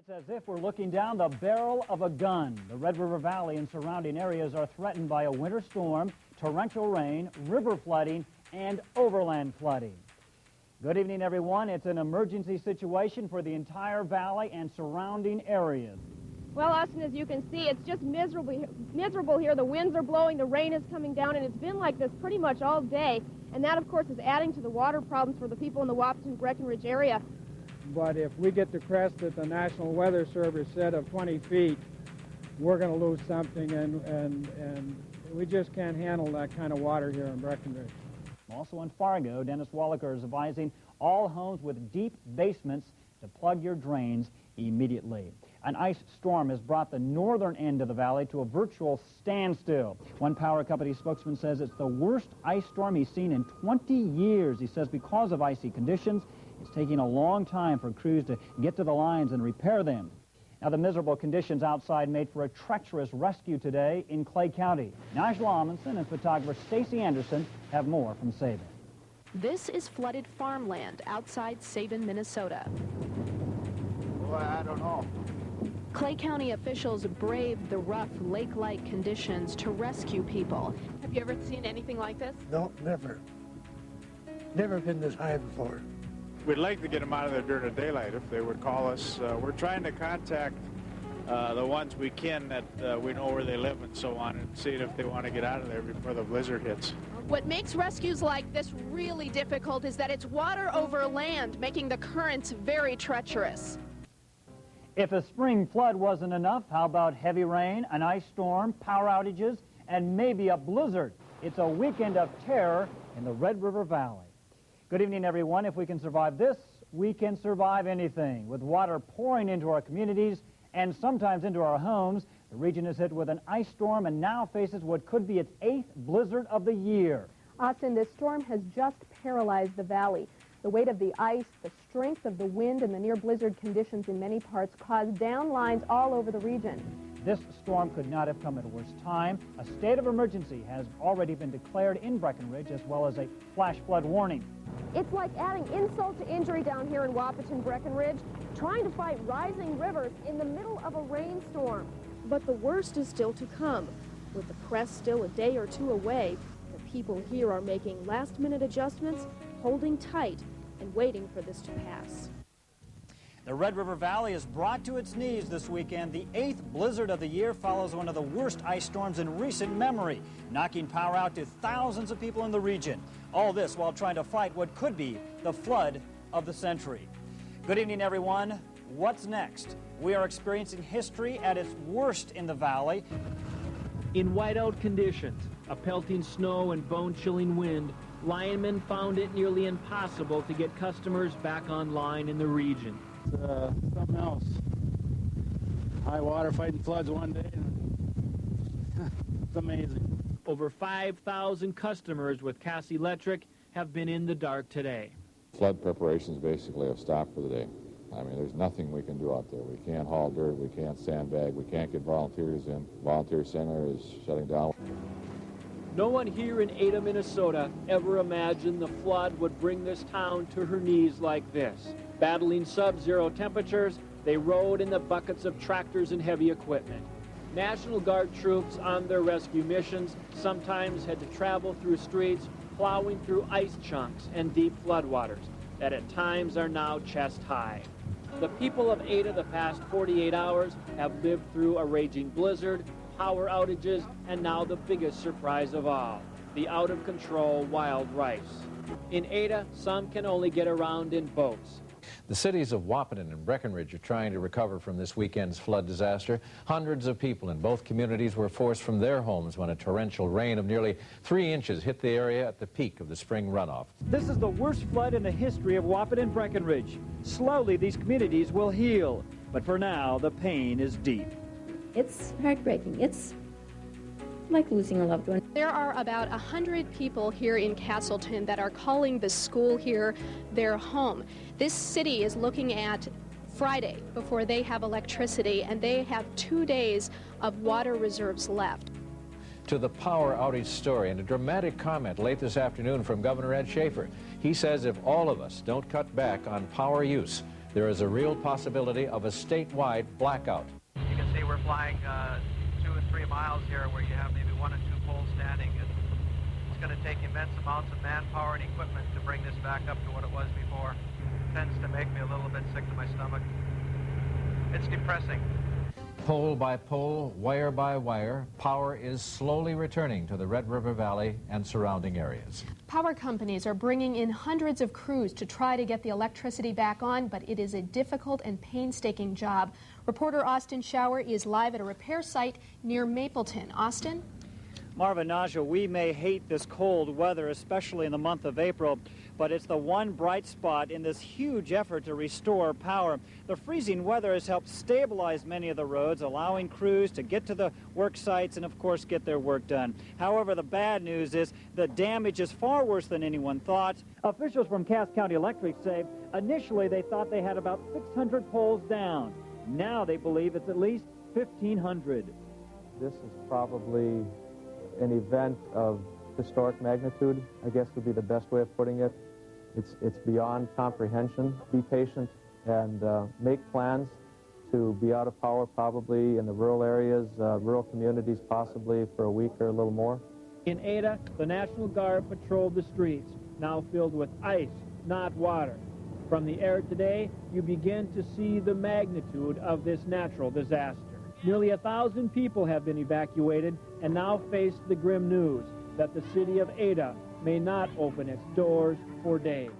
It's as if we're looking down the barrel of a gun. The Red River Valley and surrounding areas are threatened by a winter storm, torrential rain, river flooding, and overland flooding. Good evening, everyone. It's an emergency situation for the entire valley and surrounding areas. Well, Austin, as you can see, it's just miserable here. The winds are blowing, the rain is coming down, and it's been like this pretty much all day. And that, of course, is adding to the water problems for the people in the Wahpeton, Breckenridge area. But if we get the crest that the National Weather Service said of 20 feet, we're going to lose something, and we just can't handle that kind of water here in Breckenridge. Also in Fargo, Dennis Wallaker is advising all homes with deep basements to plug your drains immediately. An ice storm has brought the northern end of the valley to a virtual standstill. One power company spokesman says it's the worst ice storm he's seen in 20 years. He says because of icy conditions, it's taking a long time for crews to get to the lines and repair them. Now, the miserable conditions outside made for a treacherous rescue today in Clay County. Nigel Amundsen and photographer Stacy Anderson have more from Sabin. This is flooded farmland outside Sabin, Minnesota. Boy, I don't know. Clay County officials braved the rough lake-like conditions to rescue people. Have you ever seen anything like this? No, never. Never been this high before. We'd like to get them out of there during the daylight if they would call us. We're trying to contact the ones we can that we know where they live and so on, and see if they want to get out of there before the blizzard hits. What makes rescues like this really difficult is that it's water over land, making the currents very treacherous. If a spring flood wasn't enough, how about heavy rain, an ice storm, power outages, and maybe a blizzard? It's a weekend of terror in the Red River Valley. Good evening, everyone. If we can survive this, we can survive anything. With water pouring into our communities and sometimes into our homes, the region is hit with an ice storm and now faces what could be its 8th blizzard of the year. Austin, this storm has just paralyzed the valley. The weight of the ice, the strength of the wind, and the near blizzard conditions in many parts caused downlines all over the region. This storm could not have come at a worse time. A state of emergency has already been declared in Breckenridge, as well as a flash flood warning. It's like adding insult to injury down here in Wahpeton, Breckenridge, trying to fight rising rivers in the middle of a rainstorm. But the worst is still to come. With the crest still a day or two away, the people here are making last-minute adjustments, holding tight, and waiting for this to pass. The Red River Valley is brought to its knees this weekend. The 8th blizzard of the year follows one of the worst ice storms in recent memory, knocking power out to thousands of people in the region. All this while trying to fight what could be the flood of the century. Good evening, everyone. What's next? We are experiencing history at its worst in the valley. In whiteout conditions, a pelting snow and bone-chilling wind, linemen found it nearly impossible to get customers back online in the region. Something else. High water fighting floods one day. It's amazing. Over 5,000 customers with Cass Electric have been in the dark today. Flood preparations basically have stopped for the day. I mean, there's nothing we can do out there. We can't haul dirt, we can't sandbag, we can't get volunteers in. Volunteer center is shutting down. No one here in Ada, Minnesota ever imagined the flood would bring this town to her knees like this. Battling sub-zero temperatures, they rode in the buckets of tractors and heavy equipment. National Guard troops on their rescue missions sometimes had to travel through streets plowing through ice chunks and deep floodwaters that at times are now chest high. The people of Ada the past 48 hours have lived through a raging blizzard, power outages, and now the biggest surprise of all, the out-of-control wild rice. In Ada, some can only get around in boats. The cities of Wahpeton and Breckenridge are trying to recover from this weekend's flood disaster. Hundreds of people in both communities were forced from their homes when a torrential rain of nearly 3 inches hit the area at the peak of the spring runoff. This is the worst flood in the history of Wahpeton and Breckenridge. Slowly, these communities will heal, but for now, the pain is deep. It's heartbreaking. It's like losing a loved one. There are about 100 people here in Castleton that are calling the school here their home. This city is looking at Friday before they have electricity, and they have 2 days of water reserves left. To the power outage story, and a dramatic comment late this afternoon from Governor Ed Schaefer. He says if all of us don't cut back on power use, there is a real possibility of a statewide blackout. You can see we're flying 2 and 3 miles here where you have maybe 1 and 2 poles standing. And it's going to take immense amounts of manpower and equipment to bring this back up to what it was before. It tends to make me a little bit sick to my stomach. It's depressing. Pole by pole, wire by wire, power is slowly returning to the Red River Valley and surrounding areas. Power companies are bringing in hundreds of crews to try to get the electricity back on, but it is a difficult and painstaking job. Reporter Austin Schauer is live at a repair site near Mapleton. Austin? Marva, Naja, we may hate this cold weather, especially in the month of April, but it's the one bright spot in this huge effort to restore power. The freezing weather has helped stabilize many of the roads, allowing crews to get to the work sites and, of course, get their work done. However, the bad news is the damage is far worse than anyone thought. Officials from Cass County Electric say initially they thought they had about 600 poles down. Now they believe it's at least 1,500. This is probably an event of historic magnitude, I guess would be the best way of putting it. It's beyond comprehension. Be patient and make plans to be out of power probably in the rural areas, rural communities possibly for a week or a little more. In Ada, the National Guard patrolled the streets, now filled with ice, not water. From the air today, you begin to see the magnitude of this natural disaster. Nearly 1,000 people have been evacuated and now face the grim news that the city of Ada may not open its doors for days.